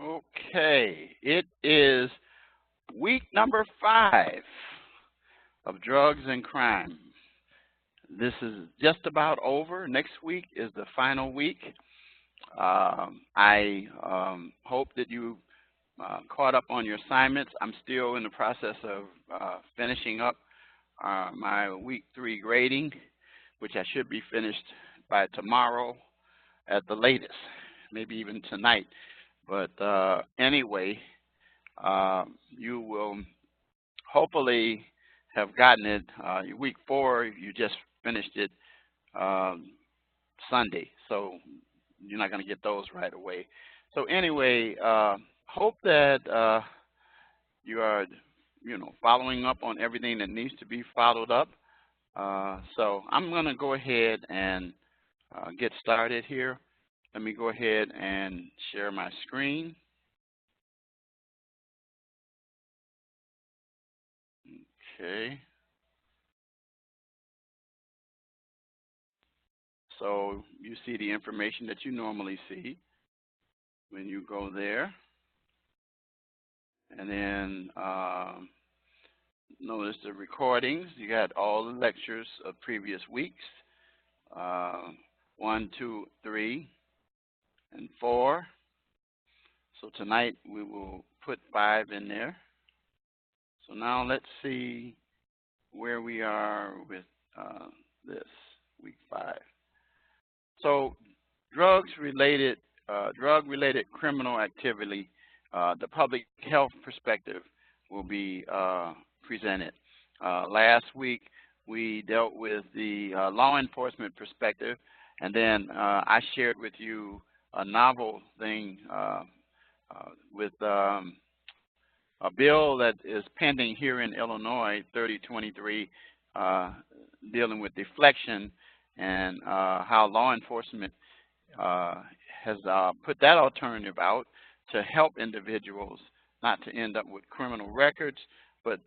Okay, it is week number 5 of drugs and crime. This is just about over. Next week is the final week. I hope that you caught up on your assignments. I'm still in the process of finishing up my week 3 grading, which I should be finished by tomorrow at the latest, maybe even tonight. But anyway, you will hopefully have gotten it. Week 4, you just finished it Sunday, so you're not going to get those right away. So anyway, hope that you are, following up on everything that needs to be followed up. So I'm going to go ahead and get started here. Let me go ahead and share my screen. Okay. So you see the information that you normally see when you go there. And then notice the recordings. You got all the lectures of previous weeks, 1, 2, 3, and 4. So tonight we will put 5 in there. So now let's see where we are with this week 5. So drug-related criminal activity, the public health perspective will be presented. Last week we dealt with the law enforcement perspective, and then I shared with you a novel thing with a bill that is pending here in Illinois, 3023, dealing with deflection and how law enforcement has put that alternative out to help individuals not to end up with criminal records, but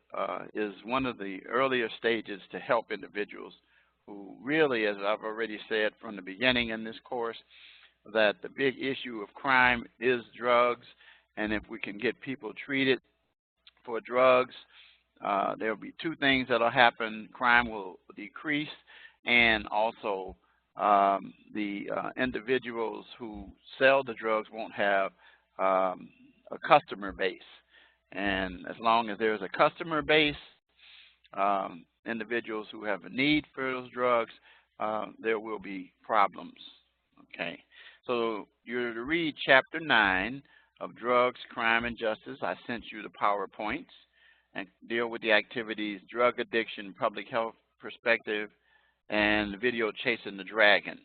is one of the earlier stages to help individuals who really, as I've already said from the beginning in this course, that the big issue of crime is drugs, and if we can get people treated for drugs, there will be 2 things that will happen. Crime will decrease, and also the individuals who sell the drugs won't have a customer base. And as long as there's a customer base, individuals who have a need for those drugs, there will be problems. Okay, so you're to read Chapter 9 of Drugs, Crime, and Justice. I sent you the PowerPoints, and deal with the activities, drug addiction, public health perspective, and the video Chasing the Dragon,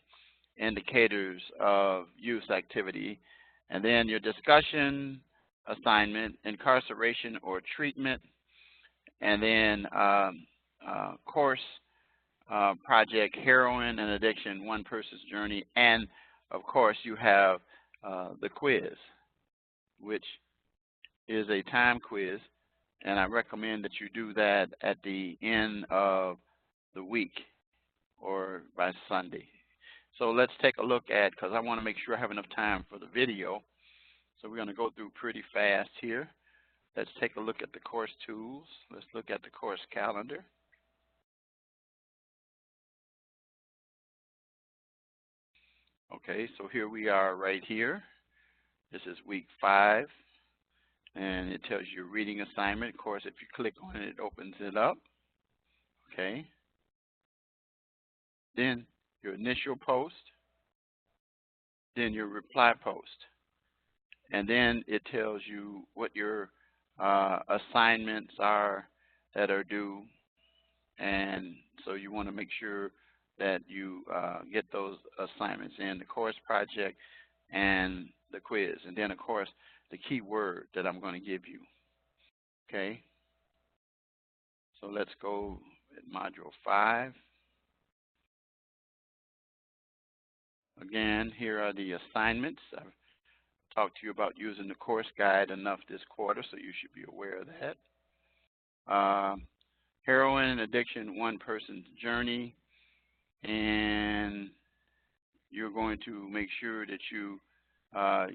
indicators of use activity. And then your discussion assignment, incarceration or treatment, and then course project, heroin and addiction, one person's journey, and of course you have the quiz, which is a time quiz, and I recommend that you do that at the end of the week or by Sunday. So let's take a look at, because I want to make sure I have enough time for the video, so we're going to go through pretty fast here. Let's take a look at the course tools. Let's look at the course calendar. Okay, so here we are right here. This is week 5, and it tells you your reading assignment. Of course, if you click on it, it opens it up. Okay. Then your initial post, then your reply post. And then it tells you what your assignments are that are due. And so you want to make sure that you get those assignments in, the course project and the quiz. And then, of course, the key word that I'm going to give you. Okay. So let's go at Module 5. Again, here are the assignments. I've talked to you about using the course guide enough this quarter, so you should be aware of that. Heroin addiction, one person's journey, and you're going to make sure that you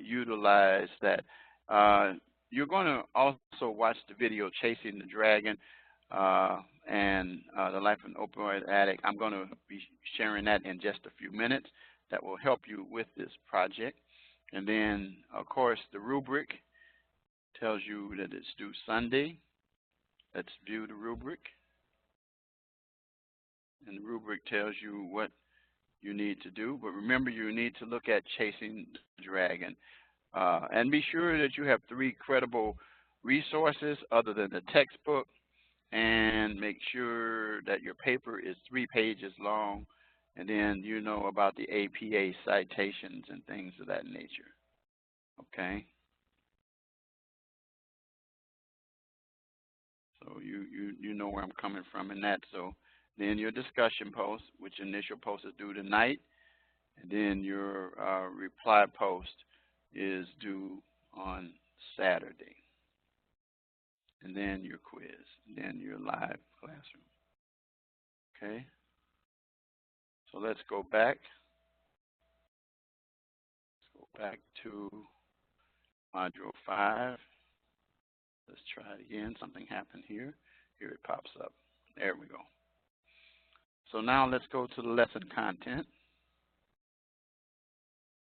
utilize that. You're going to also watch the video Chasing the Dragon and The Life of an Opioid Addict. I'm going to be sharing that in just a few minutes. That will help you with this project. And then, of course, the rubric tells you that it's due Sunday. Let's view the rubric. And the rubric tells you what you need to do. But remember, you need to look at Chasing the Dragon. And be sure that you have 3 credible resources other than the textbook. And make sure that your paper is 3 pages long. And then you know about the APA citations and things of that nature. Okay? So you know where I'm coming from in that. So then your discussion post, which initial post is due tonight, and then your reply post is due on Saturday. And then your quiz, and then your live classroom. Okay? So let's go back. Let's go back to Module 5. Let's try it again. Something happened here. Here it pops up. There we go. So now let's go to the lesson content.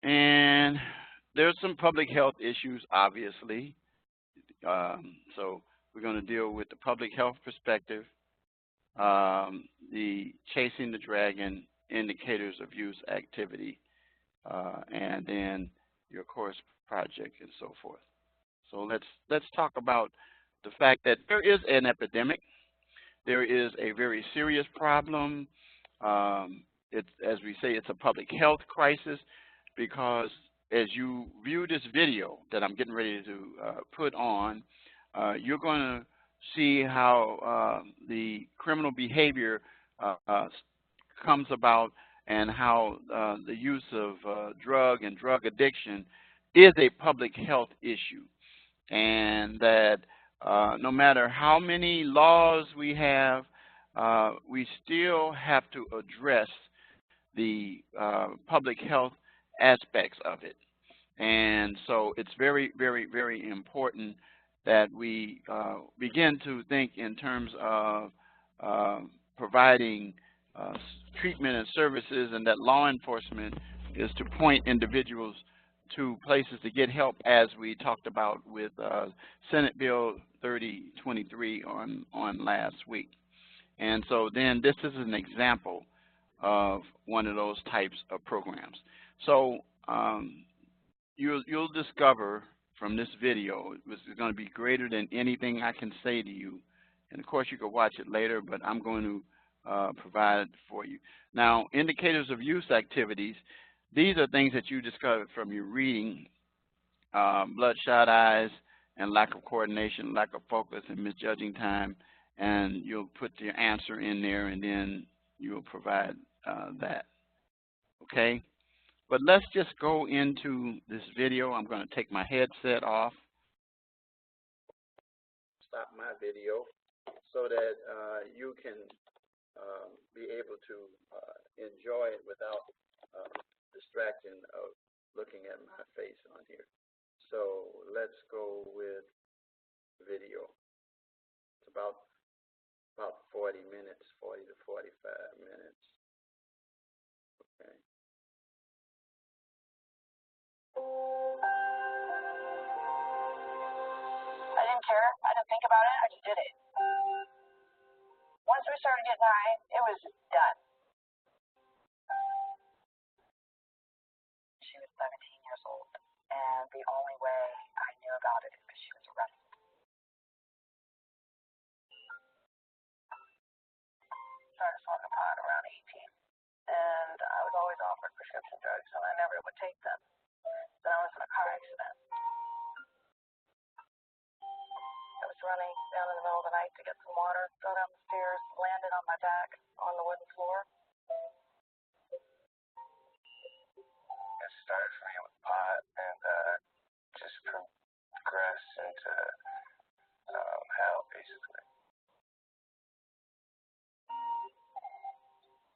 And there's some public health issues, obviously. So we're going to deal with the public health perspective, the Chasing the Dragon indicators of use activity, and then your course project and so forth. So let's talk about the fact that there is an epidemic. There is a very serious problem. It's, as we say, it's a public health crisis, because as you view this video that I'm getting ready to put on, you're going to see how the criminal behavior comes about, and how the use of drug and drug addiction is a public health issue. And that no matter how many laws we have, we still have to address the public health aspects of it. And so it's very, very, very important that we begin to think in terms of providing treatment and services, and that law enforcement is to point individuals to places to get help, as we talked about with Senate Bill 3023 on last week. And so then this is an example of one of those types of programs. So you'll discover from this video, this is going to be greater than anything I can say to you. And of course you can watch it later, but I'm going to provide it for you. Now, indicators of use activities, these are things that you discovered from your reading: bloodshot eyes and lack of coordination, lack of focus, and misjudging time. And you'll put your answer in there, and then you'll provide that. Okay? But let's just go into this video. I'm going to take my headset off. Stop my video so that you can be able to enjoy it without distraction of looking at my face on here. So let's go with video. It's about 40 minutes, 40 to 45 minutes. Okay. I didn't care. I didn't think about it. I just did it. Once we started getting high, it was done. She was 17 years old, and the only way I knew about it is because she was arrested. Started smoking pot around 18, and I was always offered prescription drugs, and I never would take them. Then I was in a car accident. I was running down in the middle of the night to get some water, fell down the stairs, landed on my back on the wooden floor. It started for me with pot, and just progressed into hell, basically.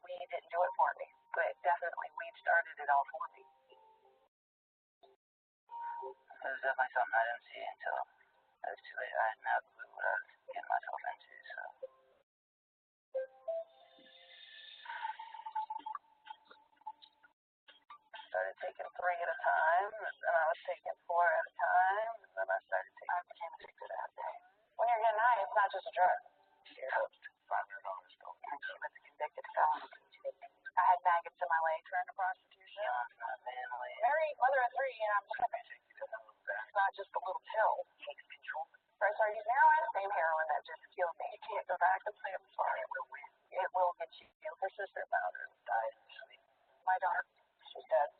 Weed didn't do it for me, but definitely weed started it all for me. It was definitely something I didn't see until it was too late. I had no clue what I was getting myself into, so. Started taking 3 at a time, and then I was taking 4 at a time, and then I became addicted that day. When you're getting high, it's not just a drug. You're hooked. $500 bill. And she was a convicted felon. I had maggots in my leg, turned to prostitution. My family. Married, mother of 3, and I'm tripping. It's not just a little pill. It takes control. First, I started using heroin, same heroin that just killed me. You can't go back and say I'm sorry. It will win. It will get you. Her sister found her, died in her sleep. My daughter, she's dead.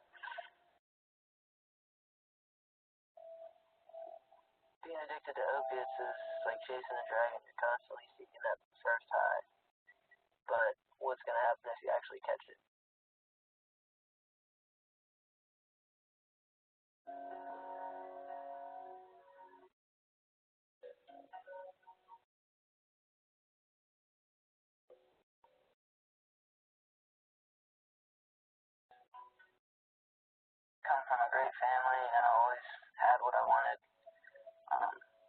Being addicted to opiates is like chasing a dragon. You're constantly seeking that first high. But what's going to happen if you actually catch it? Come from a great family, and I always had what I wanted.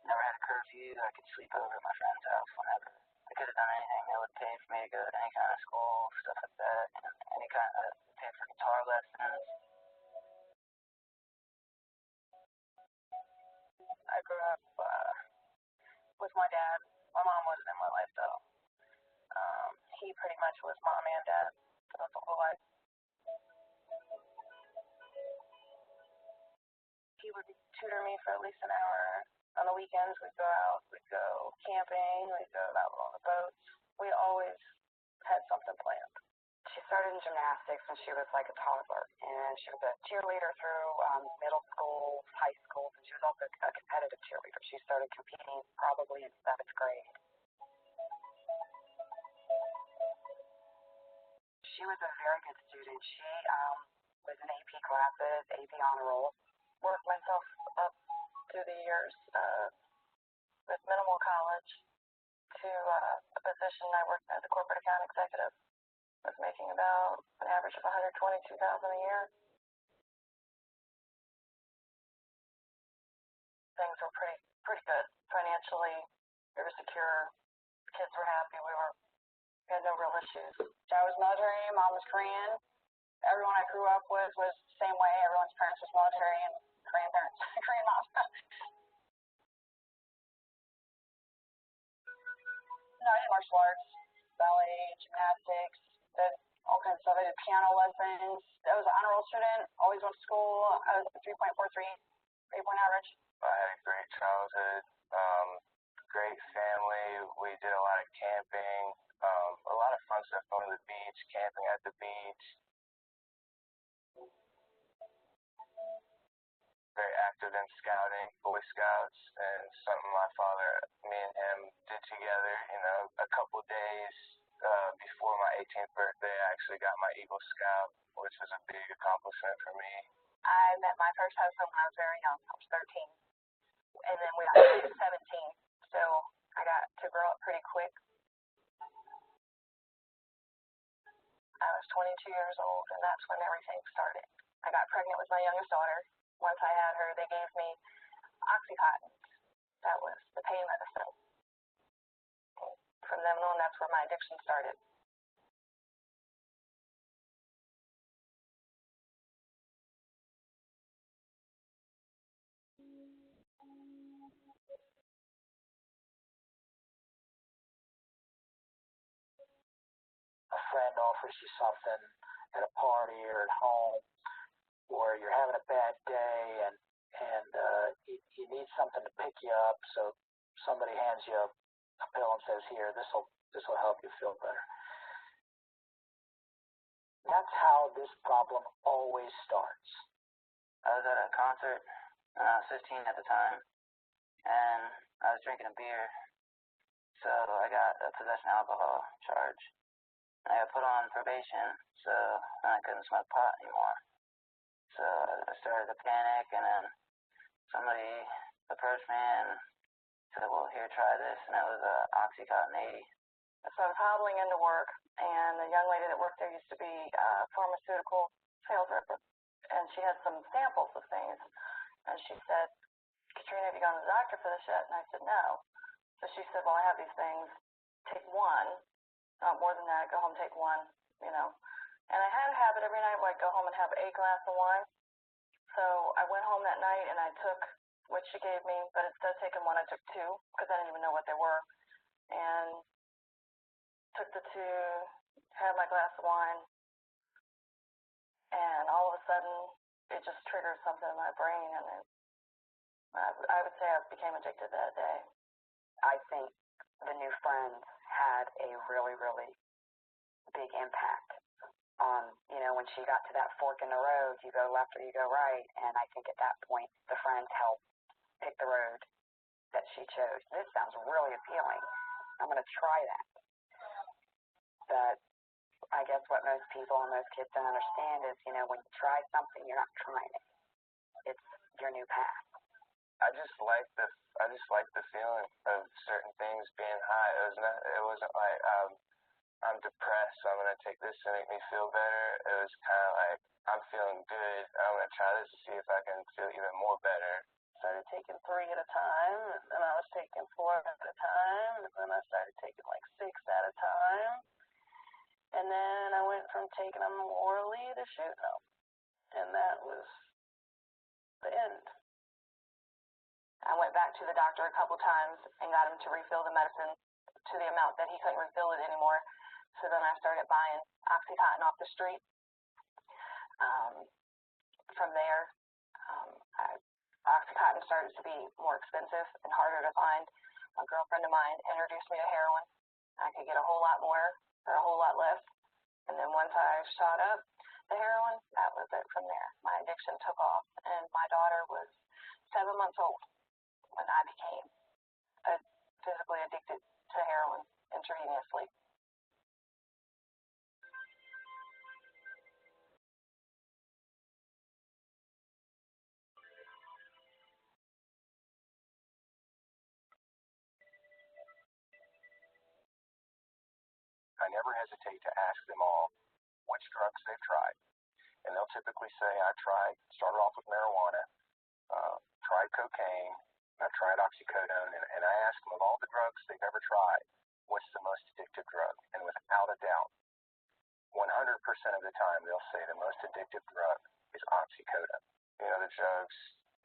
Never had a curfew. I could sleep over at my friend's house whenever. I could have done anything. They would pay for me to go to any kind of school, stuff like that, and any kind of pay for guitar lessons. I grew up with my dad. My mom wasn't in my life, though. He pretty much was mom and dad throughout the whole life. He would tutor me for at least an hour. On the weekends, we'd go out, we'd go camping, we'd go out on the boats. We always had something planned. She started in gymnastics when she was like a toddler, and she was a cheerleader through middle school, high school, and she was also a competitive cheerleader. She started competing probably in 7th grade. She was a very good student. She was in AP classes, AP honor roll. Worked myself up through the years with minimal college to a position I worked as a corporate account executive. I was making about an average of $122,000 a year. Things were pretty good financially. We were secure. Kids were happy. We had no real issues. Dad was military. Mom was Korean. Everyone I grew up with was the same way. Everyone's parents was military and Korean parents, Korean moms. No, I did martial arts, ballet, gymnastics, did all kinds of stuff. I did piano lessons. I was an honor roll student. Always went to school. I was a 3.43 grade-point average. I had a great childhood. Great family. We did a lot of camping. A lot of fun stuff going to the beach, camping at the beach. Very active in scouting, Boy Scouts, and something my father, me and him did together, a couple days before my 18th birthday. I actually got my Eagle Scout, which was a big accomplishment for me. I met my first husband when I was very young. I was 13. And then we got married at 17. So I got to grow up pretty quick. I was 22 years old, and that's when everything started. I got pregnant with my youngest daughter. Once I had her, they gave me Oxycontin. That was the pain medicine. From then on, that's where my addiction started. A friend offers you something at a party or at home, or you're having a bad day and you need something to pick you up, so somebody hands you a pill and says, "Here, this will help you feel better." That's how this problem always starts. I was at a concert, I was 15 at the time, and I was drinking a beer, so I got a possession alcohol charge. I got put on probation, so I couldn't smoke pot anymore. So I started to panic, and then somebody approached me and said, "Well, here, try this," and it was Oxycontin 80. So I was hobbling into work, and the young lady that worked there used to be a pharmaceutical sales rep, and she had some samples of things, and she said, you gone to the doctor for this yet? And I said, no. So she said, well, I have these things. Take one. Not more than that. Go home, take one, you know. And I had a habit every night where I'd go home and have a glass of wine. So I went home that night and I took what she gave me, but instead of taking one, I took two because I didn't even know what they were. And took the two, had my glass of wine, and all of a sudden it just triggered something in my brain, and I would say I became addicted that day. I think the new friends had a really, really big impact on, you know, when she got to that fork in the road, you go left or you go right, and I think at that point the friends helped pick the road that she chose. This sounds really appealing. I'm going to try that. But I guess what most people and most kids don't understand is, you know, when you try something, you're not trying it. It's your new path. I just like the feeling of certain things being high. It wasn't like I'm depressed, so I'm gonna take this to make me feel better. It was kind of like I'm feeling good. I'm gonna try this to see if I can feel even more better. Started taking 3 at a time, and then I was taking 4 at a time, and then I started taking like 6 at a time. And then I went from taking them orally to shooting them. And that was the end. I went back to the doctor a couple times and got him to refill the medicine to the amount that he couldn't refill it anymore. So then I started buying Oxycontin off the street. From there, Oxycontin started to be more expensive and harder to find. A girlfriend of mine introduced me to heroin. I could get a whole lot more or a whole lot less. And then once I shot up the heroin, that was it from there. My addiction took off, and my daughter was 7 months old when I became physically addicted to heroin intravenously. I never hesitate to ask them all which drugs they've tried. And they'll typically say, started off with marijuana, tried cocaine, I tried oxycodone, and I ask them of all the drugs they've ever tried, what's the most addictive drug? And without a doubt, 100% of the time they'll say the most addictive drug is oxycodone. You know, the drugs,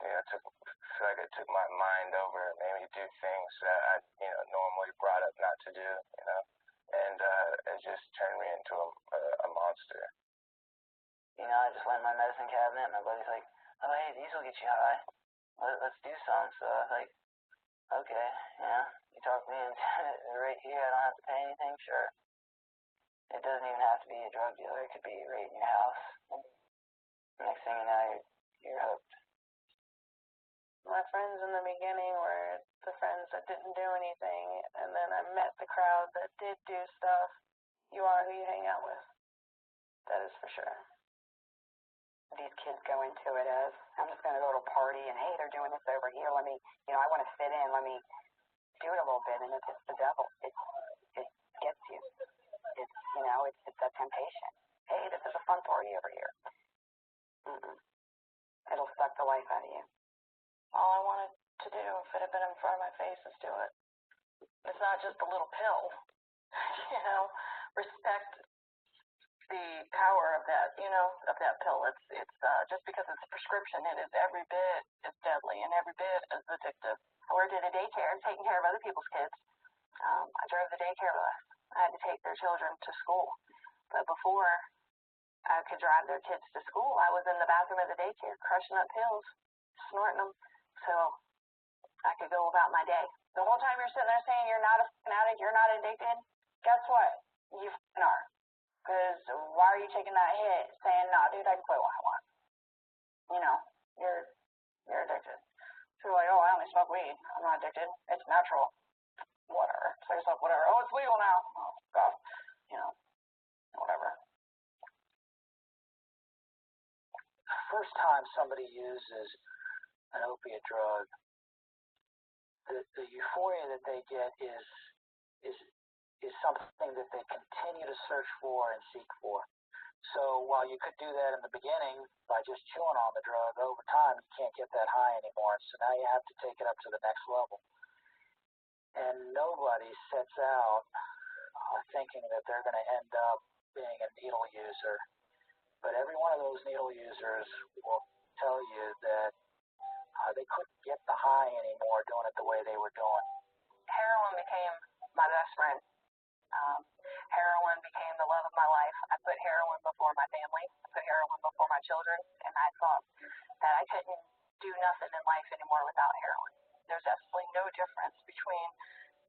I feel like it took my mind over, it made me do things that I, normally brought up not to do, and it just turned me into a monster. You know, I just went in my medicine cabinet, and my buddy's like, oh, hey, these will get you high. Let's do some. So I was like, okay, you talked me into it right here. I don't have to pay anything, sure. It doesn't even have to be a drug dealer. It could be right in your house. Next thing you know, you're hooked. My friends in the beginning were the friends that didn't do anything, and then I met the crowd that did do stuff. You are who you hang out with. That is for sure. These kids go into it as, I'm just going to go to a party, and hey, they're doing this over here. Let me, I want to fit in. Let me do it a little bit, and it's the devil. It gets you. It's that temptation. Hey, this is a fun party over here. It'll suck the life out of you. All I wanted to do, if it had been in front of my face, is do it. It's not just a little pill. Respect the power of that, of that pill. It's just because it's a prescription, it is every bit as deadly and every bit as addictive. I worked at a daycare taking care of other people's kids. I drove the daycare bus. I had to take their children to school. But before I could drive their kids to school, I was in the bathroom of the daycare crushing up pills, snorting them, so I could go about my day. The whole time you're sitting there saying you're not a addict, you're not addicted, guess what? You are. Because why are you taking that hit saying, no, dude, I can quit when I want? You're addicted. So you're like, oh, I only smoke weed. I'm not addicted. It's natural. Whatever. Say yourself, whatever. Oh, it's legal now. Oh, God. Whatever. First time somebody uses an opiate drug, the euphoria that they get is something that they continue to search for and seek for. So while you could do that in the beginning by just chewing on the drug, over time you can't get that high anymore. So now you have to take it up to the next level. And nobody sets out thinking that they're going to end up being a needle user. But every one of those needle users will tell you that they couldn't get the high anymore doing it the way they were doing. Heroin became my best friend. Heroin became the love of my life. I put heroin before my family. I put heroin before my children. And I thought that I couldn't do nothing in life anymore without heroin. There's absolutely no difference between,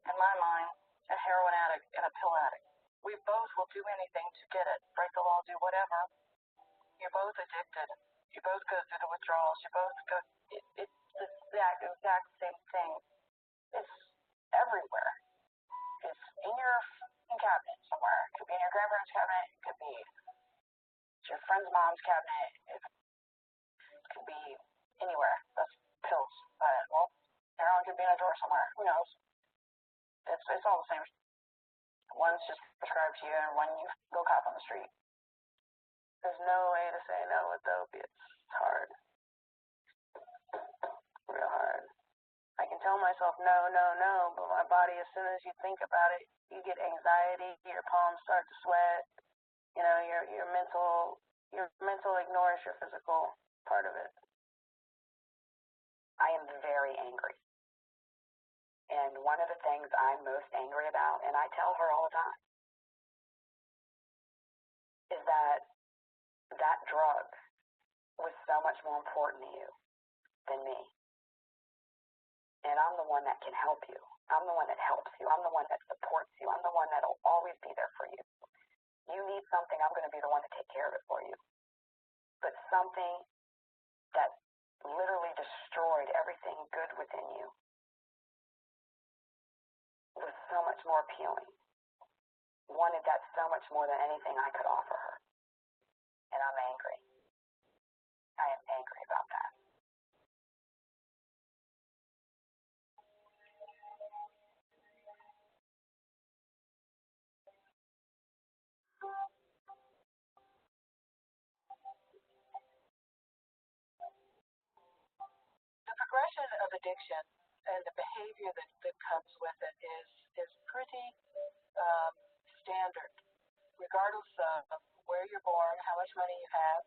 in my mind, a heroin addict and a pill addict. We both will do anything to get it. Break the law, do whatever. You're both addicted. You both go through the withdrawals. You both go. It's the exact same thing. It's everywhere. It's in your cabinet somewhere. It could be in your grandparents' cabinet. It could be your friend's mom's cabinet. It could be anywhere. That's pills. Well, heroin could be in a drawer somewhere. Who knows? It's all the same. One's just prescribed to you, and one you go cop on the street. There's no way to say no with the opiates. It's hard. Real hard. I can tell myself no, but my body, as soon as you think about it, you get anxiety, your palms start to sweat, your mental ignores your physical part of it. I am very angry. And one of the things I'm most angry about, and I tell her all the time, is that drug was so much more important to you than me. And I'm the one that can help you. I'm the one that helps you. I'm the one that supports you. I'm the one that will always be there for you. You need something, I'm going to be the one to take care of it for you. But something that literally destroyed everything good within you was so much more appealing. Wanted that so much more than anything I could offer her. And I'm angry. I am angry about that. The progression of addiction and the behavior that comes with it is pretty standard, regardless of where you're born, how much money you have,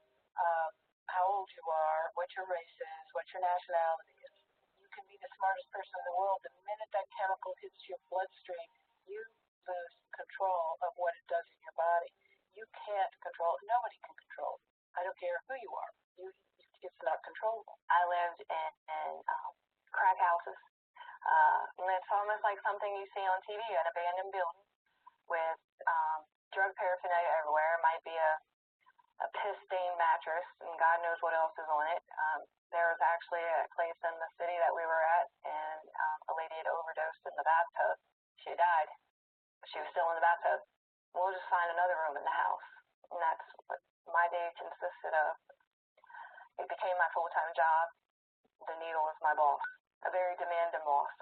how old you are, what your race is, what your nationality is. You can be the smartest person in the world. The minute that chemical hits your bloodstream, you lose control of what it does in your body. You can't control it. Nobody can control it. I don't care who you are. It's not controllable. I lived in crack houses. And it's almost like something you see on TV, an abandoned building with drug paraphernalia everywhere. It might be a piss-stained mattress, and God knows what else is on it. There was actually a place in the city that we were at, and a lady had overdosed in the bathtub. She died. She was still in the bathtub. We'll just find another room in the house. And that's what my day consisted of. It became my full-time job. The needle was my boss, a very demanding boss.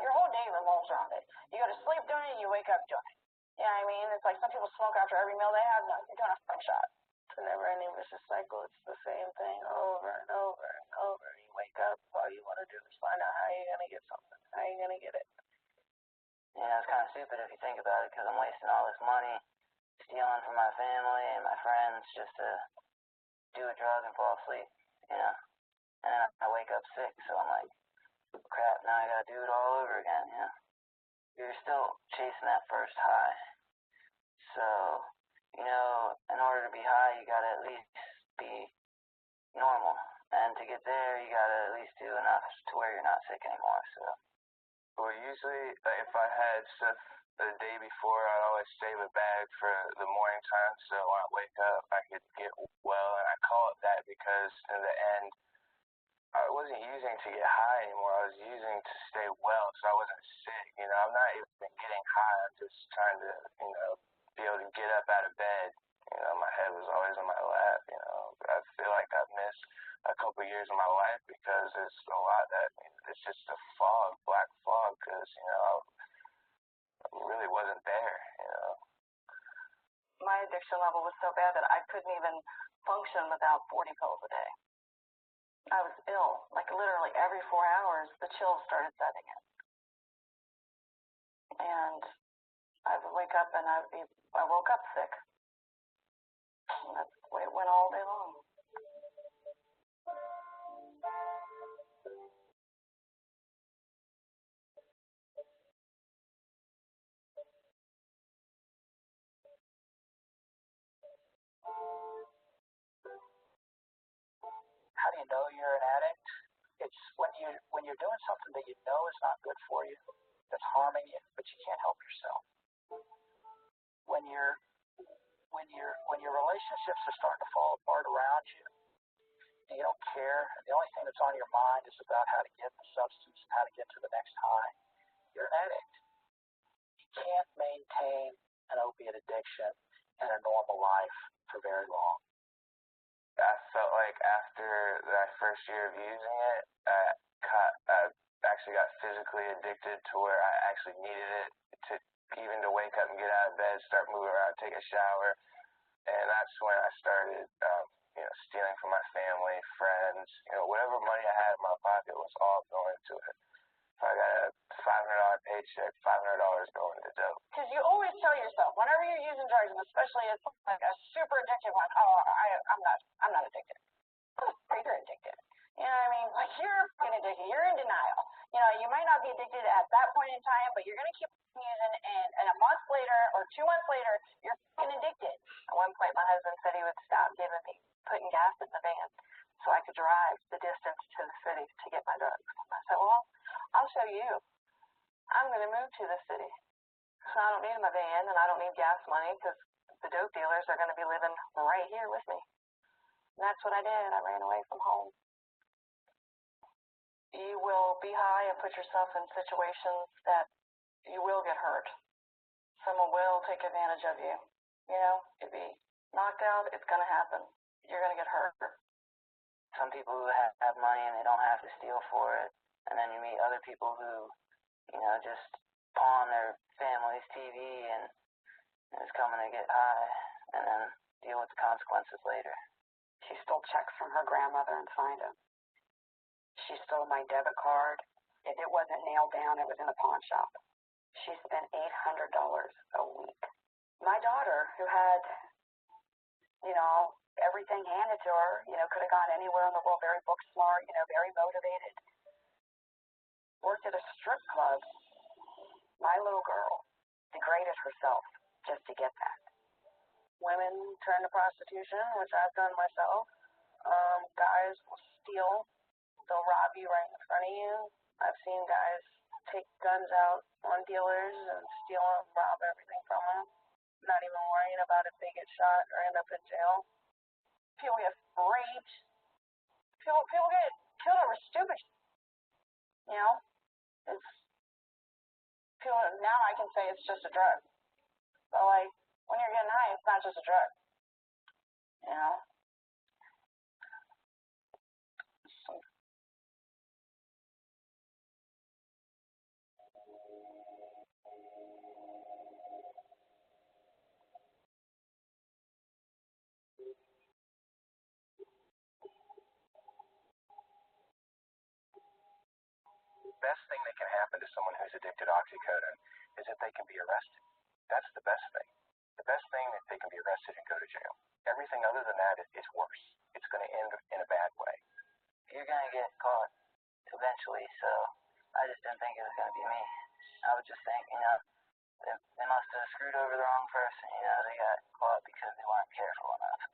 Your whole day revolves around it. You go to sleep doing it, and you wake up doing it. You know what I mean? It's like some people smoke after every meal they have. No, you're doing a front shot. It's a never-ending vicious cycle. It's the same thing over and over and over. You wake up, all you want to do is find out how you're going to get something. How you're going to get it. Yeah, it's kind of stupid if you think about it, because I'm wasting all this money stealing from my family and my friends just to do a drug and fall asleep, And then I wake up sick, so I'm like, crap, now I gotta do it all over again, You're still chasing that first high. So, in order to be high, you gotta at least be normal. And to get there, you gotta at least do enough to where you're not sick anymore, so. Well, usually, if I had stuff the day before, I'd always save a bag for the morning time, so when I wake up, I could get well, and I call it that because in the end, I wasn't using to get high anymore. I was using to stay well, so I wasn't sick. I'm not even getting high. I'm just trying to, be able to get up out of bed. My head was always on my lap. I feel like I've missed a couple of years of my life because it's a lot that it's just a fog, black fog, because I really wasn't there. my addiction level was so bad that I couldn't even function without 40 pills a day. I was ill. Like literally every 4 hours, the chills started setting in. And I would wake up and I woke up sick. And that's the way it went all day long. How do you know you're an addict? It's when you're doing something that you know is not good for you, that's harming you, but you can't help yourself. When your relationships are starting to fall apart around you, and you don't care, and the only thing that's on your mind is about how to get the substance and how to get to the next high, you're an addict. You can't maintain an opiate addiction and a normal life for very long. I felt like after that first year of using it, I actually got physically addicted to where I actually needed it to wake up and get out of bed, start moving around, take a shower, and that's when I started, stealing from my family, friends, whatever money I had in my pocket was all going to it. So I got a $500 paycheck, $500 going to dope. Because you always tell yourself, whenever you're using drugs, and especially it's like a super addictive one, I'm not addicted. You're addicted. You know what I mean? Like you're fucking addicted. You're in denial. You might not be addicted at that point in time, but you're gonna keep using, and a month later or 2 months later, you're fucking addicted. At one point, my husband said he would stop putting gas in the van so I could drive the distance to the city to get my drugs. I said, well, I'll show you. I'm going to move to the city. So I don't need my van and I don't need gas money because the dope dealers are going to be living right here with me. And that's what I did. I ran away from home. You will be high and put yourself in situations that you will get hurt. Someone will take advantage of you. You'll be knocked out. It's going to happen. You're going to get hurt. Some people who have money and they don't have to steal for it. And then you meet other people who, just pawn their family's TV and is coming to get high and then deal with the consequences later. She stole checks from her grandmother and signed them. She stole my debit card. If it wasn't nailed down, it was in a pawn shop. She spent $800 a week. My daughter, who had, everything handed to her, could have gone anywhere in the world, very book smart, very motivated, worked at a strip club. My little girl degraded herself just to get that. Women turn to prostitution, which I've done myself. Guys will steal. They'll rob you right in front of you. I've seen guys take guns out on dealers and steal and rob everything from them, not even worrying about if they get shot or end up in jail. People get raped. People get killed over stupid shit. It's people now I can say it's just a drug. But like when you're getting high, it's not just a drug. The best thing that can happen to someone who's addicted to oxycodone is that they can be arrested. That's the best thing. The best thing that they can be arrested and go to jail. Everything other than that is worse. It's going to end in a bad way. You're going to get caught eventually, so I just didn't think it was going to be me. I would just think, they must have screwed over the wrong person. They got caught because they weren't careful enough.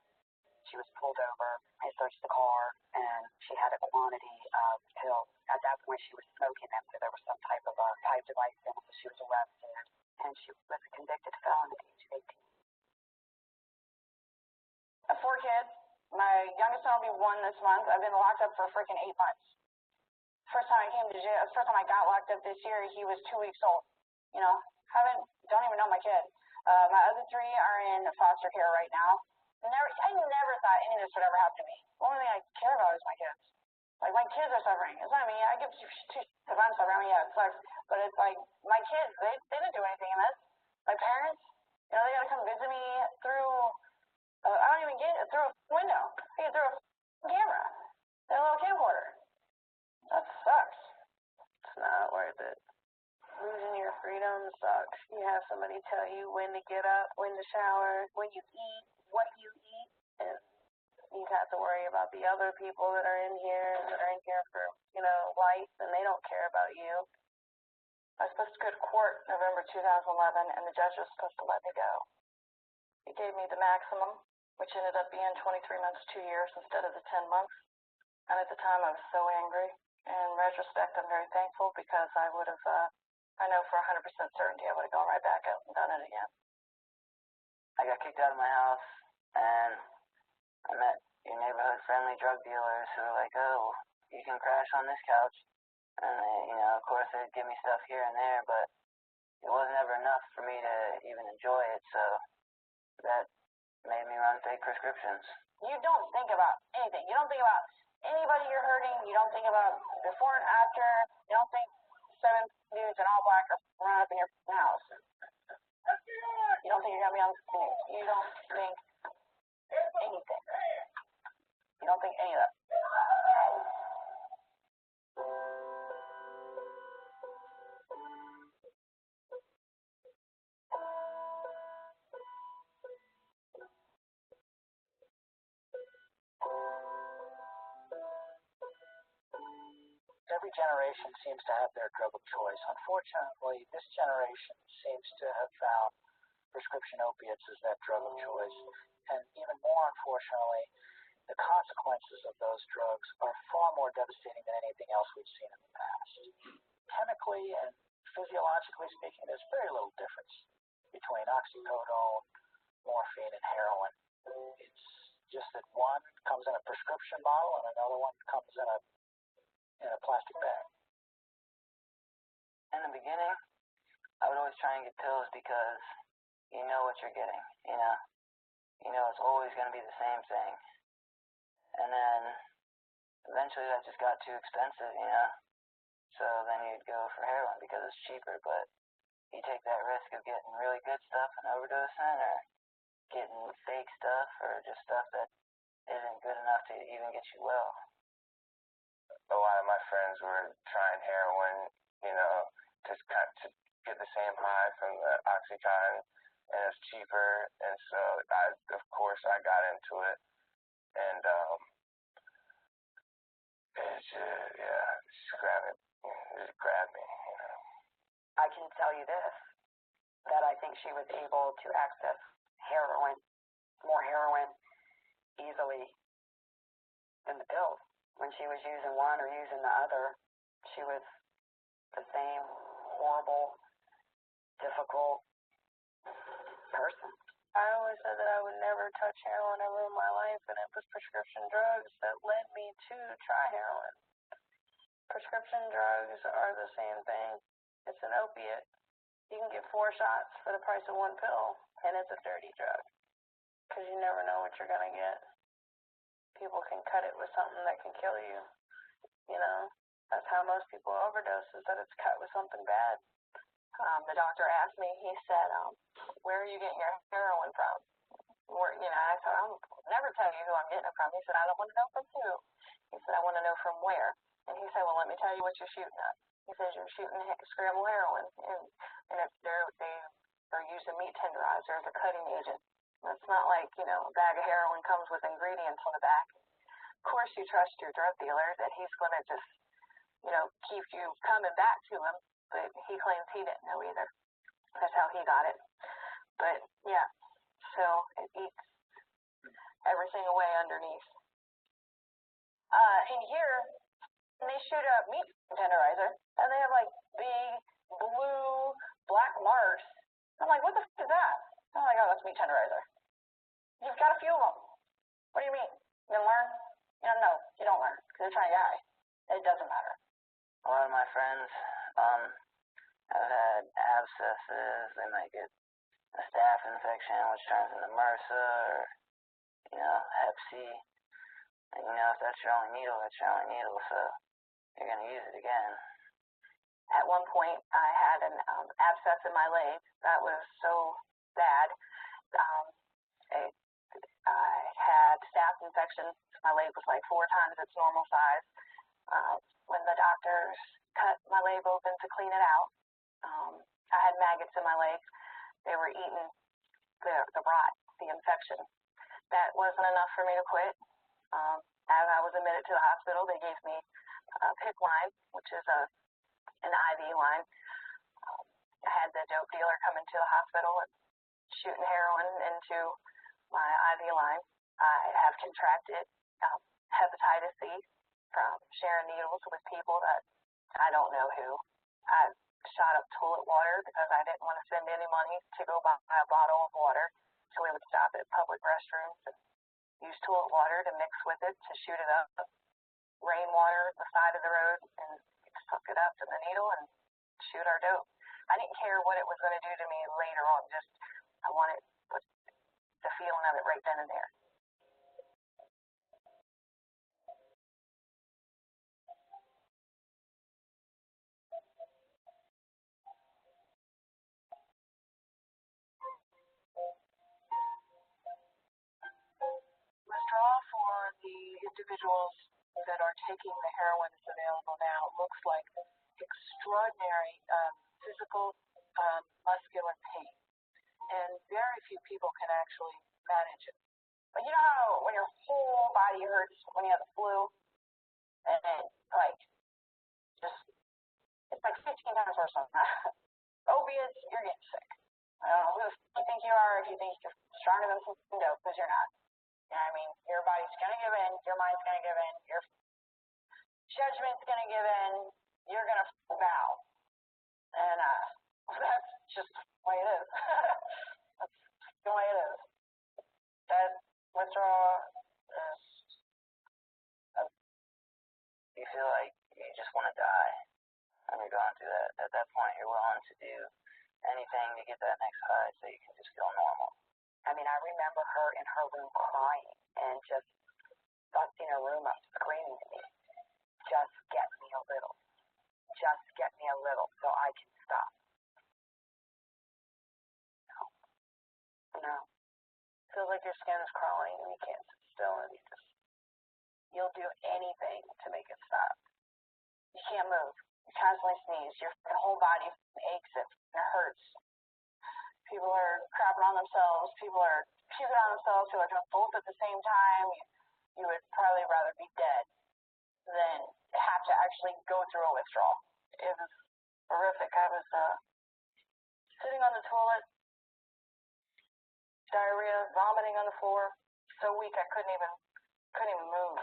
She was pulled over. I searched the car, and she had a quantity of pills. At that point, she was smoking them, so there was some type of a pipe device in it, so she was arrested. And she was a convicted felon at age 18. I have 4 kids. My youngest son will be 1 this month. I've been locked up for freaking 8 months. First time I came to jail, first time I got locked up this year, he was 2 weeks old. Don't even know my kid. My other 3 are in foster care right now. I never thought any of this would ever happen to me. The only thing I care about is my kids. Like, my kids are suffering. It's not me. I give 2 shits if I'm suffering. Yeah, it sucks. But it's like, my kids, they didn't do anything in this. My parents, You know, they gotta come visit me through, I don't even get it, through a window. I get through a camera. In a little camcorder. That sucks. It's not worth it. Losing your freedom sucks. You have somebody tell you when to get up, when to shower, when you eat, what you eat, and you have to worry about the other people that are in here for, you know, life, and they don't care about you. I was supposed to go to court November 2011, and the judge was supposed to let me go. He gave me the maximum, which ended up being 23 months, 2 years instead of the 10 months. And at the time, I was so angry. In retrospect, I'm very thankful because I would have, I know for 100% certainty I would have gone right back out and done it again. I got kicked out of my house, and I met your neighborhood-friendly drug dealers who were like, oh, you can crash on this couch. And, they, you know, of course, they'd give me stuff here and there, but it wasn't ever enough for me to even enjoy it, so that made me run fake prescriptions. You don't think about anything. You don't think about anybody you're hurting. You don't think about before and after. You don't think 7 dudes in all black are running up in your house. You don't think you're going to be on the news. You don't think anything. You don't think any of that. Every generation seems to have their drug of choice. Unfortunately, this generation seems to have found prescription opiates as that drug of choice. And even more unfortunately, the consequences of those drugs are far more devastating than anything else we've seen in the past. Chemically and physiologically speaking, there's very little difference between oxycodone, morphine, and heroin. It's just that one comes in a prescription bottle and another one comes in a plastic bag. In the beginning, I would always try and get pills because you know what you're getting, you know? You know it's always going to be the same thing. And then eventually that just got too expensive, you know? So then you'd go for heroin because it's cheaper, but you take that risk of getting really good stuff and overdosing, or getting fake stuff, or just stuff that isn't good enough to even get you well. A lot of my friends were trying heroin, you know, to get the same high from the Oxycontin, and it's cheaper, and so of course I got into it, and it just grabbed me, you know. I can tell you this, that I think she was able to access heroin, more heroin, easily than the pills. When she was using one or using the other, she was the same horrible, difficult person. I always said that I would never touch heroin ever in my life, and it was prescription drugs that led me to try heroin. Prescription drugs are the same thing. It's an opiate. You can get 4 shots for the price of 1 pill, and it's a dirty drug because you never know what you're going to get. People can cut it with something that can kill you, you know. That's how most people overdose, is that it's cut with something bad. The doctor asked me, he said, where are you getting your heroin from? Where, you know, I said, I'll never tell you who I'm getting it from. He said, I don't want to know from who. He said, I want to know from where. And he said, well, let me tell you what you're shooting at. He says, you're shooting scramble heroin, and if they're using meat tenderizer as a cutting agent. It's not like, you know, a bag of heroin comes with ingredients on the back. Of course you trust your drug dealer that he's going to just, you know, keep you coming back to him, but he claims he didn't know either. That's how he got it. But, yeah, so it eats everything away underneath. In here, they shoot a meat tenderizer, and they have, like, big, blue, black marks. I'm like, what the f*** is that? I'm like, oh, that's meat tenderizer. You've got a few of them. What do you mean? You didn't learn? You don't know. You don't learn because you're trying to get high. It doesn't matter. A lot of my friends have had abscesses. They might get a staph infection, which turns into MRSA, or, you know, Hep C. And, you know, if that's your only needle, that's your only needle, so you're going to use it again. At one point, I had an abscess in my leg that was so bad. I, I had staph infection. My leg was like 4 times its normal size. When the doctors cut my leg open to clean it out, I had maggots in my leg. They were eating the rot, the infection. That wasn't enough for me to quit. As I was admitted to the hospital, they gave me a PICC line, which is an IV line. I had the dope dealer come into the hospital and shooting heroin into my IV line. I have contracted hepatitis C from sharing needles with people that I don't know who. I shot up toilet water because I didn't want to spend any money to go buy a bottle of water. So we would stop at public restrooms and use toilet water to mix with it to shoot it up. Rainwater at the side of the road and suck it up to the needle and shoot our dope. I didn't care what it was going to do to me later on. Just I wanted the feeling of it right then and there. Withdrawal for the individuals that are taking the heroin that's available now looks like extraordinary physical, muscular pain, and very few people can actually manage it. But you know how when your whole body hurts when you have the flu, and like just it's like 15 times worse than that. Opiates, you're getting sick. I don't know who you think you are if you think you're stronger than some dope, because you're not. You know what I mean? Your body's gonna give in, your mind's gonna give in, your judgment's gonna give in, you're gonna bow. And that's just the way it is. That's the way it is. That withdrawal is You feel like you just want to die when you're going through that. At that point, you're willing to do anything to get that next high so you can just feel normal. I mean, I remember her in her room crying and just busting her room up, screaming at me, just get me a little. Just get me a little so I can stop. No. feels like your skin's crawling and you can't sit still and you'll do anything to make it stop. You can't move. You constantly sneeze. Your whole body aches. It hurts. People are crapping on themselves. People are puking on themselves who are doing both at the same time. You would probably rather be dead than have to actually go through a withdrawal. It was horrific. I was sitting on the toilet, diarrhea, vomiting on the floor, so weak I couldn't even move.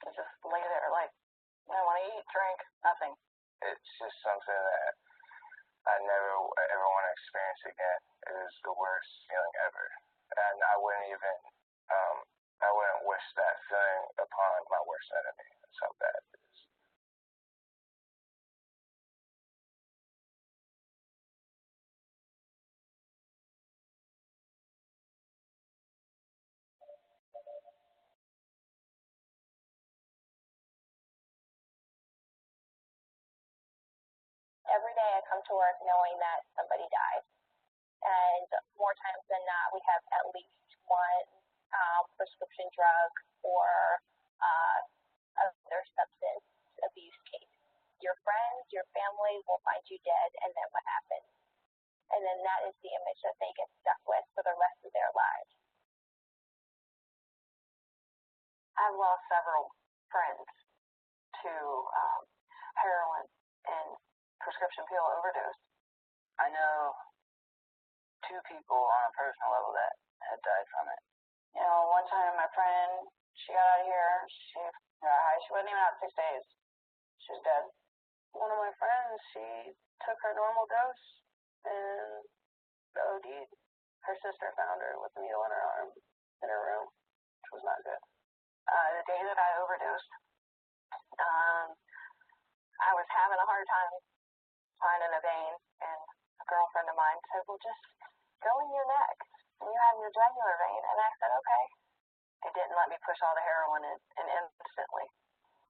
I just lay there like, I don't want to eat, drink, nothing. It's just something that I never ever want to experience again. It is the worst feeling ever, and I wouldn't wish that feeling upon my worst enemy. That's how bad it is. Every day I come to work knowing that somebody died. And more times than not, we have at least one prescription drug or other substance abuse case. Your friends, your family will find you dead, and then what happens? And then that is the image that they get stuck with for the rest of their lives. I've lost several friends to heroin and prescription pill overdose. I know 2 people on a personal level that had died from it. You know, one time my friend, she got out of here, she wasn't even out 6 days. She was dead. One of my friends, she took her normal dose and OD'd. Her sister found her with a needle in her arm in her room, which was not good. The day that I overdosed, I was having a hard time finding a vein, and a girlfriend of mine said, well, just go in your neck, and you have your jugular vein. And I said, okay. It didn't let me push all the heroin in, and instantly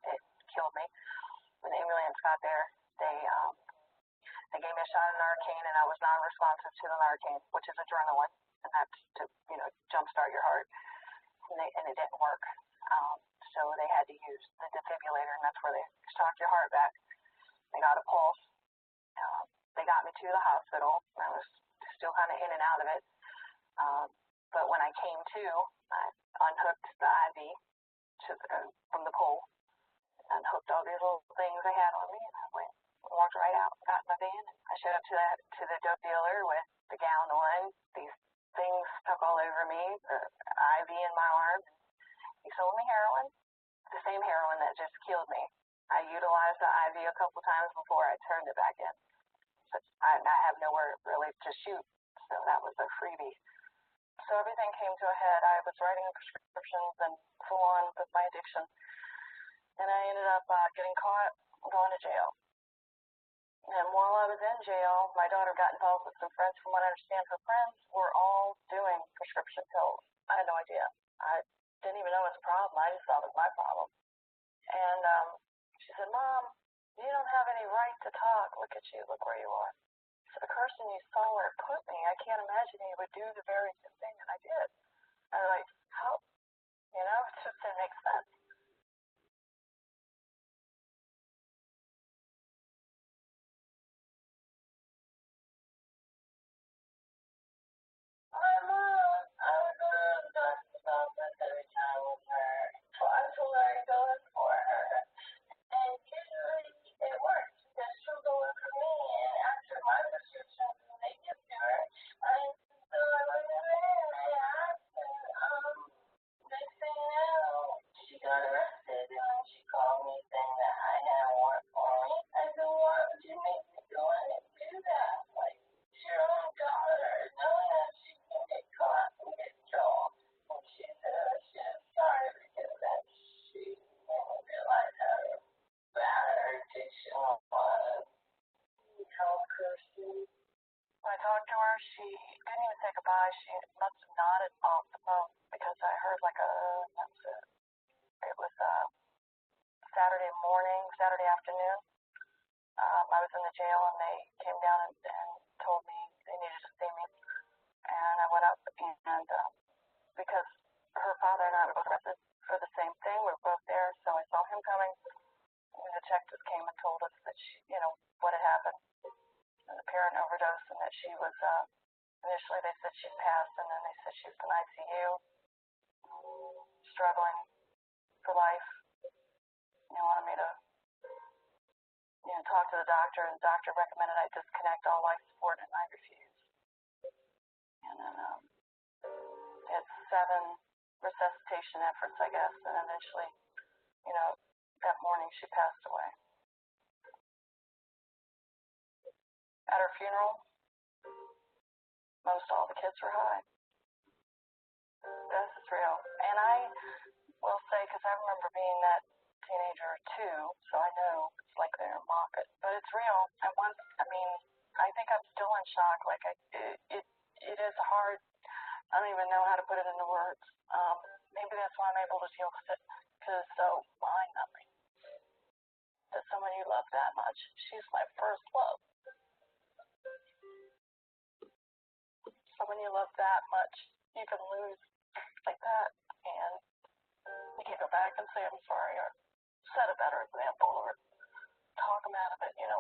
it killed me. When the ambulance got there, they They gave me a shot of Narcan, and I was non-responsive to the Narcan, which is adrenaline, and that's to, jumpstart your heart. And it didn't work. So they had to use the defibrillator, and that's where they shocked your heart back. They got a pulse. They got me to the hospital. I was still kind of in and out of it. But when I came to, I unhooked the IV from the pole and hooked all these little things they had on me, and I walked right out, got in my van. I showed up to the dope dealer with the gown on, these things stuck all over me, the IV in my arm. He sold me heroin, the same heroin that just killed me. I utilized the IV a couple times before I turned it back in. So I have nowhere really to shoot, so that was a freebie. So everything came to a head. I was writing prescriptions and full on with my addiction, and I ended up getting caught and going to jail. And while I was in jail, my daughter got involved with some friends. From what I understand, her friends were all doing prescription pills. I had no idea. I didn't even know it was a problem. I just thought it was my problem. And she said, "Mom, you don't have any right to talk. Look at you. Look where you are." So the person you saw where it put me, I can't imagine he would do the very same thing that I did. I was like, how? It just didn't make sense. My mom, I would go to the doctor's office every time with her. Twice a week going for her. And usually it works because she'll go in for me, and after my prescriptions, they give to her. So I went in there and I asked, and next thing you know, she got arrested, and she called me saying that I had a warrant for me. I said, "Why would you make me go in and do that? Like, it's your own daughter, knowing that she can get caught and get in trouble." And she said she was sorry because that she didn't realize how bad her addiction was. Help Kirsty. When I talked to her, she didn't even say goodbye. She must have nodded off the phone because I heard that's it. It was Saturday morning, Saturday afternoon. I was in the jail, and they came down and told me they needed to see me. And I went up, and because her father and I were both arrested for the same thing, we were both there, so I saw him coming. And the detectives came and told us that what had happened, and the parent overdose, and that she was, initially they said she'd passed, and then they said she was in ICU, struggling for life. They wanted me to, talk to the doctor, and the doctor recommended I disconnect all life support, and I refused. And then they had 7 resuscitation efforts, I guess, and eventually, that morning she passed away. At her funeral, most all the kids were high. Death is real. And I will say, because I remember being that teenager too, so I know it's like they're mock it, but it's real. And I think I'm still in shock. Like, it is hard. I don't even know how to put it into words. Maybe that's why I'm able to deal with it, because it's so mind-numbing. That someone you love that much, she's my first love. Someone you love that much, you can lose like that, and you can't go back and say I'm sorry, or set a better example, or talk them out of it, and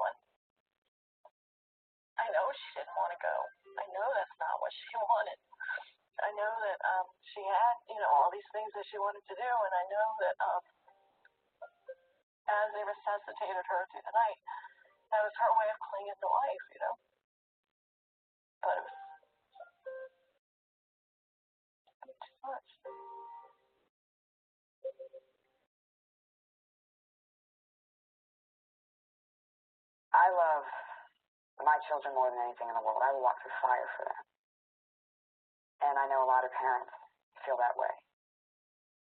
I know she didn't want to go. I know that's not what she wanted. I know that she had, all these things that she wanted to do, and I know that as they resuscitated her through the night, that was her way of clinging to life, But it was too much. I love my children more than anything in the world. I will walk through fire for them. And I know a lot of parents feel that way.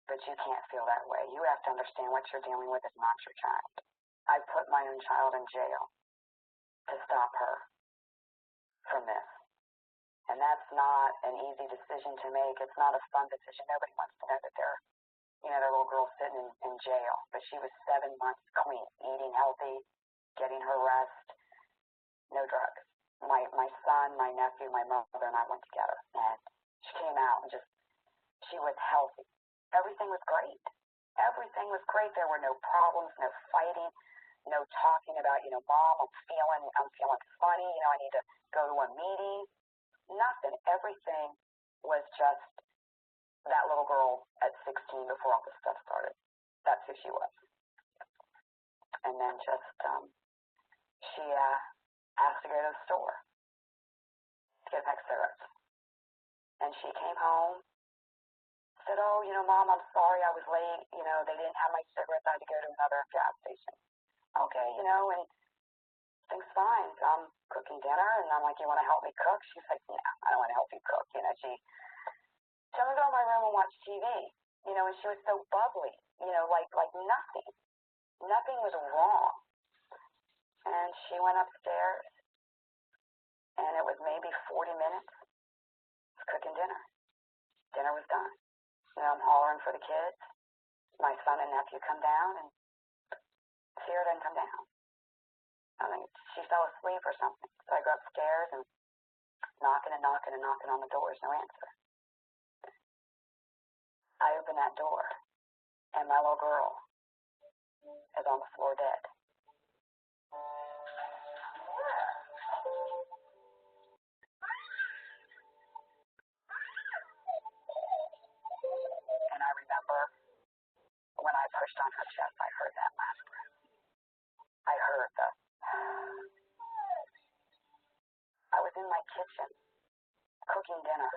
But you can't feel that way. You have to understand what you're dealing with is not your child. I put my own child in jail to stop her from this. And that's not an easy decision to make. It's not a fun decision. Nobody wants to know that their little girl sitting in jail. But she was 7 months clean, eating healthy, getting her rest. no drugs. My son, my nephew, my mother, and I went together, and she came out and she was healthy. Everything was great. Everything was great. There were no problems, no fighting, no talking about, Mom, I'm feeling funny, I need to go to a meeting. Nothing. Everything was just that little girl at 16 before all this stuff started. That's who she was. And then she asked to go to the store to get a pack of cigarettes. And she came home, said, oh, Mom, I'm sorry I was late. They didn't have my cigarettes. I had to go to another gas station. Okay, and things fine. So I'm cooking dinner, and I'm like, you want to help me cook? She's like, no, I don't want to help you cook. She I'm going to go in my room and watch TV. And she was so bubbly, like nothing. Nothing was wrong. And she went upstairs, and it was maybe 40 minutes cooking dinner. Dinner was done. I'm hollering for the kids. My son and nephew come down, and Sierra didn't come down. I think she fell asleep or something. So I go upstairs and knocking on the doors, no answer. I open that door, and my little girl is on the floor dead. And I remember when I pushed on her chest, I heard that last breath. I heard I was in my kitchen cooking dinner,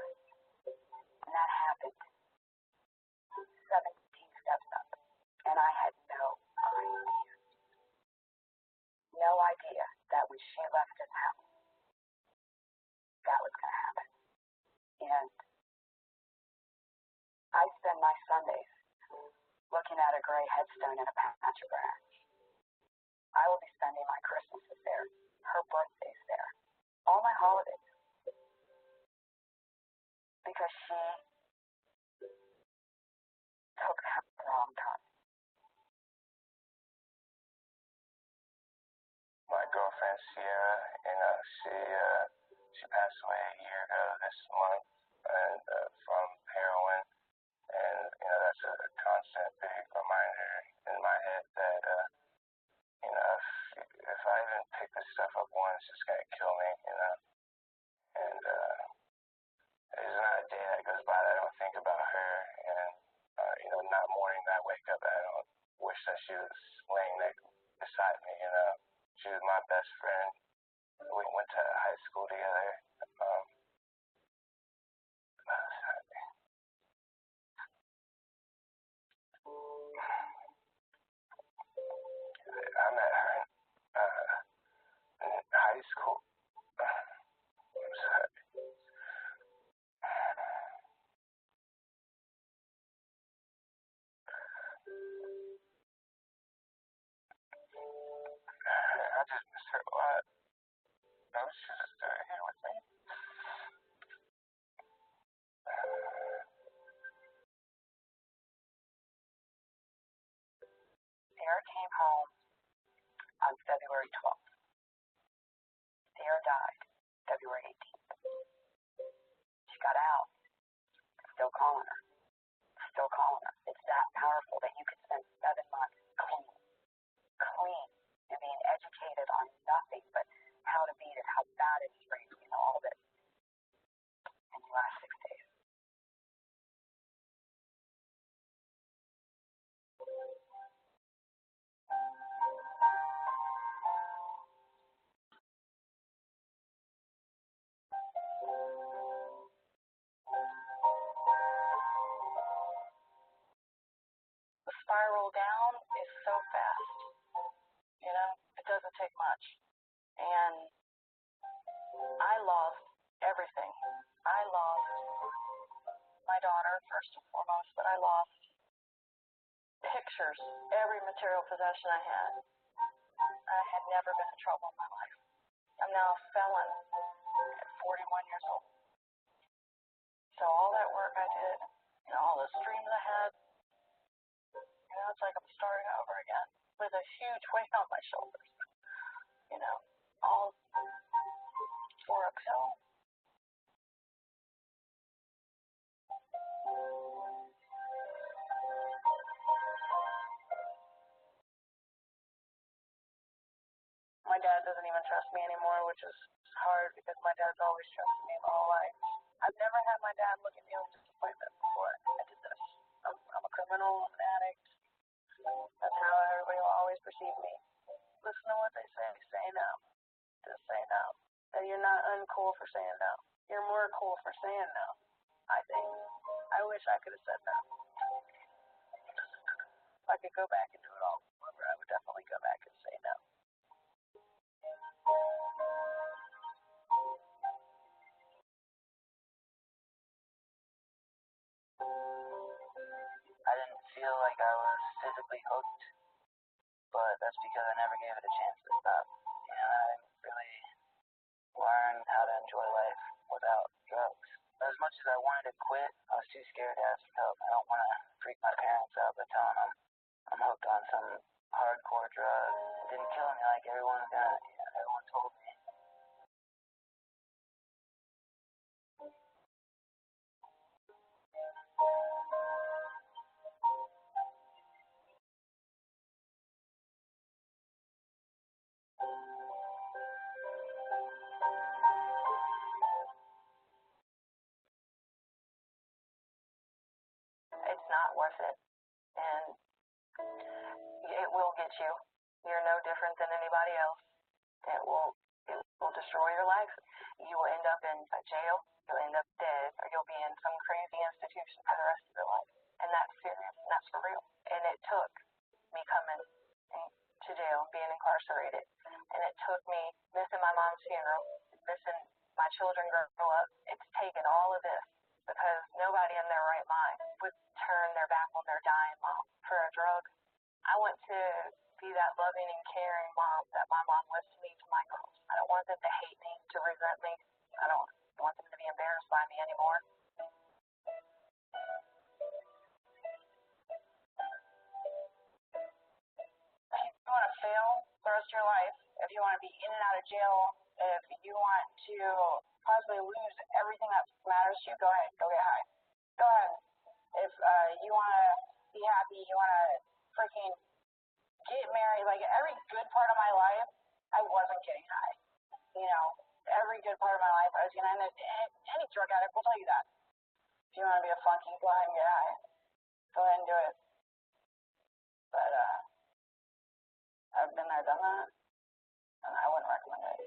and that happened 17 steps up, and I had no idea that when she left this house, that was going to happen. And I spend my Sundays looking at a gray headstone and a patch of grass. I will be spending my Christmases there, her birthdays there, all my holidays, because she took that wrong turn. My girlfriend Sierra, she passed away a year ago this month, and from heroin, and that's a constant big reminder in my head that if I even pick this stuff up once, it's gonna kill me, and there's not a day that goes by that I don't think about her, and not morning that I wake up that I don't wish that she was laying there beside me. She was my best friend. We went to high school together. I met her in high school. I'm sorry. I just miss her a lot. I wish she was still here with me. Sierra came home on February 12th. Sierra died February 18th. She got out. Still calling her. It's that powerful that you could spend 7 months clean, and being educated on nothing but how to beat it, how bad it is for you, all of it, in the last 6 days. The spiral down is so fast. It doesn't take much. And I lost everything. I lost my daughter, first and foremost, but I lost pictures, every material possession I had. I had never been in trouble in my life. I'm now a felon at 41 years old. So all that work I did, all those dreams I had, it's like I'm starting over again with a huge weight on my shoulders. All My dad doesn't even trust me anymore, which is hard because my dad's always trusted me my whole life. I've never had my dad look at me with disappointment before I did this. I'm a criminal, I'm an addict. That's how everybody will always perceive me. Listen to what they say no. Just say no. And you're not uncool for saying no. You're more cool for saying no, I think. I wish I could have said no. If I could go back and do it all over, I would definitely go back and say no. I didn't feel like I was physically hooked, but that's because I never gave it a chance to stop. You know, I didn't really learn how to enjoy life without drugs. As much as I wanted to quit, I was too scared to ask for help. I don't want to freak my parents out by telling them I'm hooked on some hardcore drug. It didn't kill me like everyone told me. It's not worth it. And it will get you. You're no different than anybody else. It will destroy your life. You will end up in a jail, you'll end up dead, or you'll be in some crazy institution for the rest of your life. And that's serious, and that's for real. And it took me coming to jail, being incarcerated. And it took me missing my mom's funeral, missing my children grow up. It's taken all of this because nobody in their right mind would turn their back on their dying mom for a drug. I want to be that loving and caring mom that my mom was to me to my girls. I don't want them to hate me, to resent me. I don't want them to be embarrassed by me anymore. If you want to fail the rest of your life, if you want to be in and out of jail, if you want to possibly lose everything that matters to you, go ahead, go get high. Go ahead. If you want to be happy, you want to freaking get married, like every good part of my life, I wasn't getting high. You know, every good part of my life, I was getting high. Any drug addict will tell you that. If you want to be a flunky, go ahead and get high. Go ahead and do it. But I've been there, done that, and I wouldn't recommend it.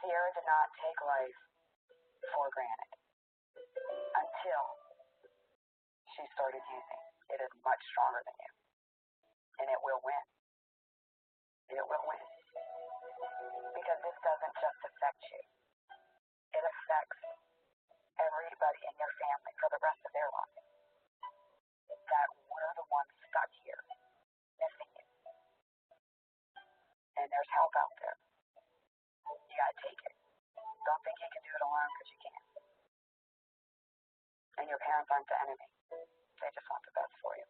Sierra did not take life for granted until she started using. It is much stronger than you, and it will win. It will win. Because this doesn't just affect you. It affects everybody in your family for the rest of their life. That we're the ones stuck here, missing you. And there's help out there. You gotta take it. Don't think you can do it alone because you can't. And your parents aren't the enemy. They just want the best for you.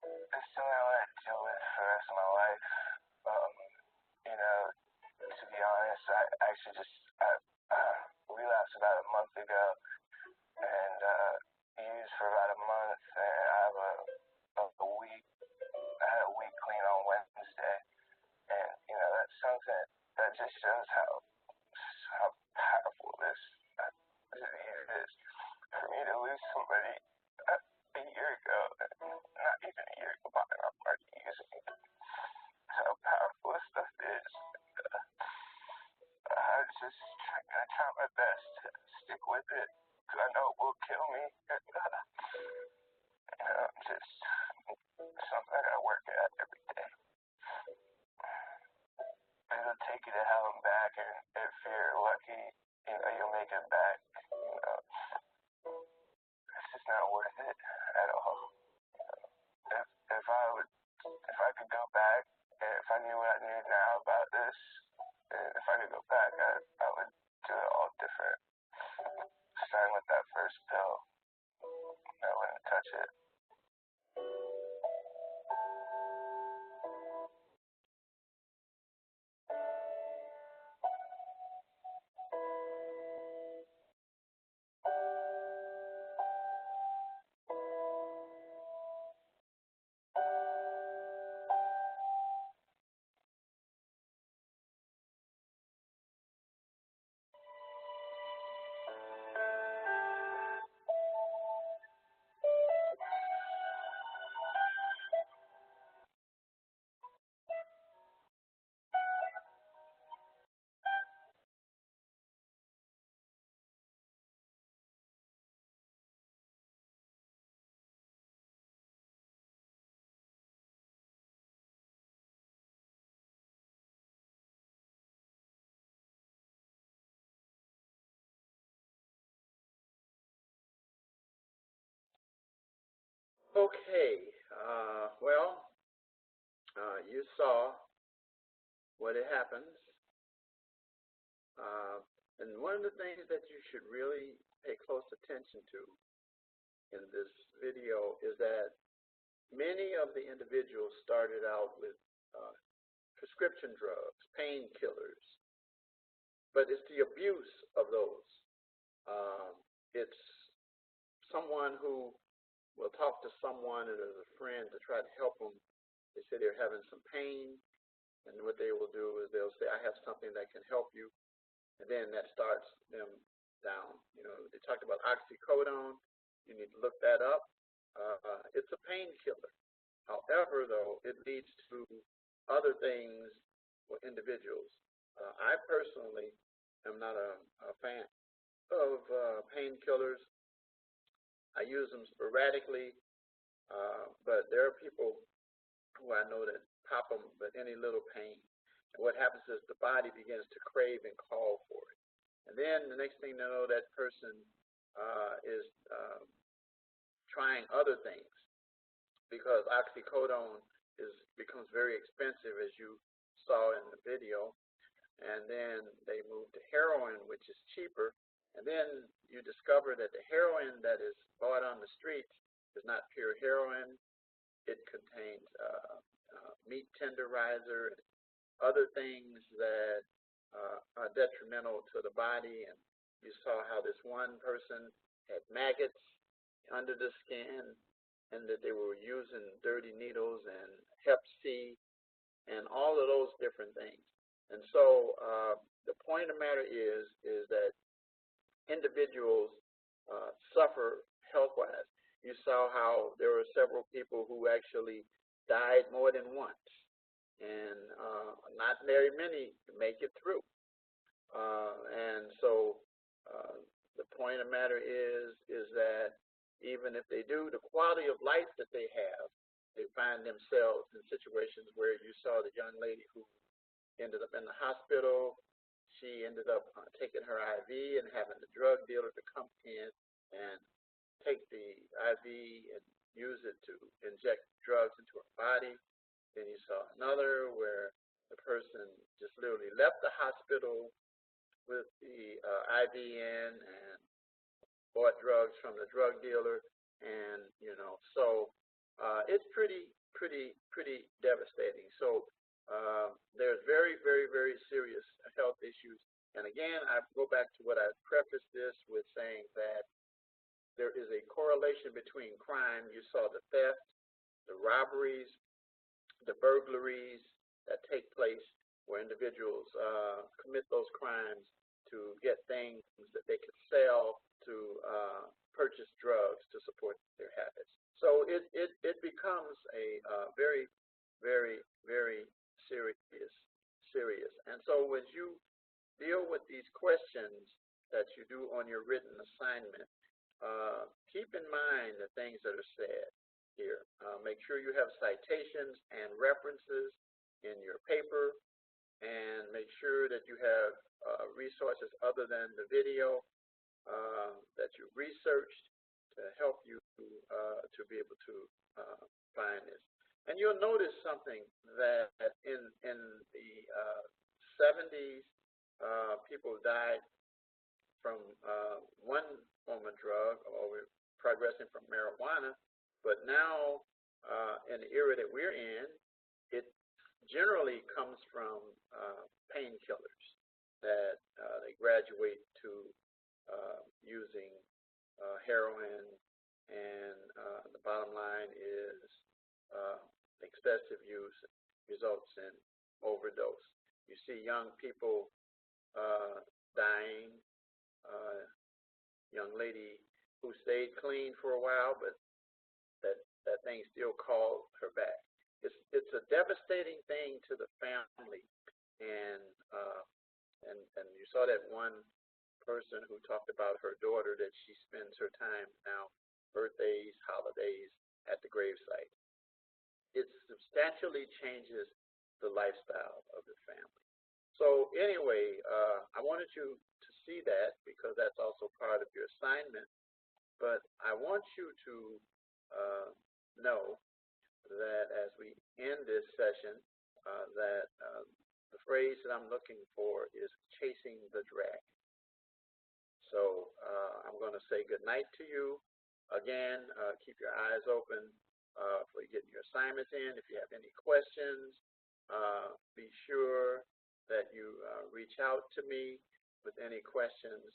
It's something I want to deal with for the rest of my life. You know, to be honest, I actually just relapsed about a month ago, and used for about a month, and I have a week. I had a week clean on Wednesday, and you know that's something that just shows how powerful this is. For me to lose somebody a year ago, not even a year ago, but I'm already using it. How powerful this stuff is. I just gonna try my best to stick with it, because I know it will kill me. You know, just something I gotta work at every day. It'll take you to hell and back, and if you're lucky, you know, you'll make it back. You know, it's just not worth it at all. If I could go back, and if I knew what I knew now about this, and if I could go back, I would do it all different. Starting with that first pill, I wouldn't touch it. Okay, you saw what it happens. And one of the things that you should really pay close attention to in this video is that many of the individuals started out with prescription drugs, painkillers, but it's the abuse of those. It's someone who will talk to someone as a friend to try to help them. They say they're having some pain, and what they will do is they'll say, I have something that can help you, and then that starts them down. They talked about oxycodone. You need to look that up. It's a painkiller. However, though, it leads to other things for individuals. I personally am not a fan of painkillers. I use them sporadically, but there are people who I know that pop them with any little pain. And what happens is the body begins to crave and call for it. And then the next thing you know, that person is trying other things, because oxycodone becomes very expensive, as you saw in the video. And then they move to heroin, which is cheaper. And then you discover that the heroin that is bought on the streets is not pure heroin. It contains meat tenderizer and other things that are detrimental to the body. And you saw how this one person had maggots under the skin, and that they were using dirty needles and Hep C and all of those different things. And so the point of the matter is that individuals suffer health-wise. You saw how there were several people who actually died more than once, and not very many make it through. And so the point of the matter is that even if they do, the quality of life that they have, they find themselves in situations where you saw the young lady who ended up in the hospital. She ended up taking her IV and having the drug dealer to come in and take the IV and use it to inject drugs into her body. Then you saw another where the person just literally left the hospital with the IV in and bought drugs from the drug dealer. And, so it's pretty devastating. So there's very, very, very serious health issues. And again, I go back to what I prefaced this with, saying that there is a correlation between crime. You saw the theft, the robberies, the burglaries that take place where individuals commit those crimes to get things that they could sell to purchase drugs to support their habits. So it becomes a very, very, very serious. And so when you deal with these questions that you do on your written assignment, keep in mind the things that are said here. Make sure you have citations and references in your paper, and make sure that you have resources other than the video that you researched to help you to be able to find this. And you'll notice something that in the 70s, people died from one form of drug, or we're progressing from marijuana. But now, in the era that we're in, it generally comes from painkillers that they graduate to using heroin, and the bottom line is excessive use results in overdose. You see young people dying, young lady who stayed clean for a while, but that thing still called her back. It's a devastating thing to the family, and you saw that one person who talked about her daughter, that she spends her time now, birthdays, holidays, at the gravesite. It substantially changes the lifestyle of the family. So anyway, I wanted you to see that, because that's also part of your assignment. But I want you to know that as we end this session, that the phrase that I'm looking for is chasing the dragon. So I'm going to say good night to you. Again, keep your eyes open for getting your assignments in. If you have any questions, be sure that you reach out to me with any questions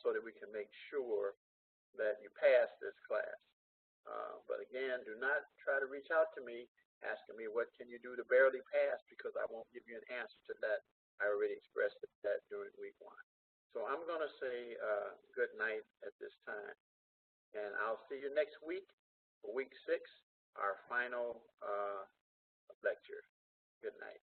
so that we can make sure that you pass this class. But again, do not try to reach out to me asking me what can you do to barely pass, because I won't give you an answer to that. I already expressed that during week 1. So I'm going to say good night at this time, and I'll see you next week for week 6, our final lecture. Good night.